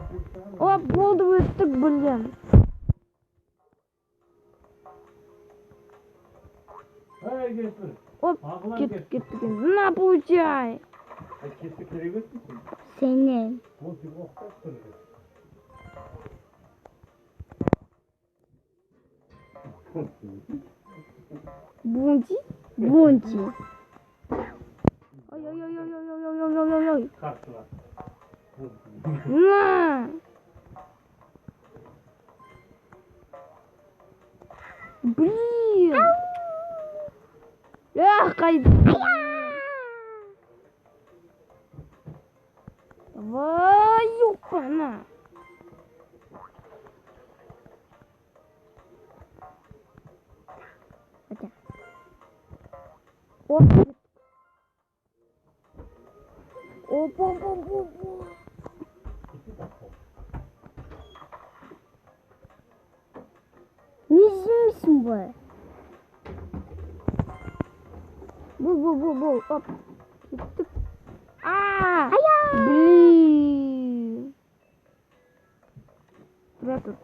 Болды өттік білдім. Кеттік енді. На, получай. Сенен. Бунти? Бунти. Ой-ой-ой-ой-ой-ой-ой-ой-ой-ой. На! Блин! Ах, қайда? Давай, ёпана! Оп! Оп! Не izlemişsin bu? Бу. Оп. Ая! Блин. Тура тут.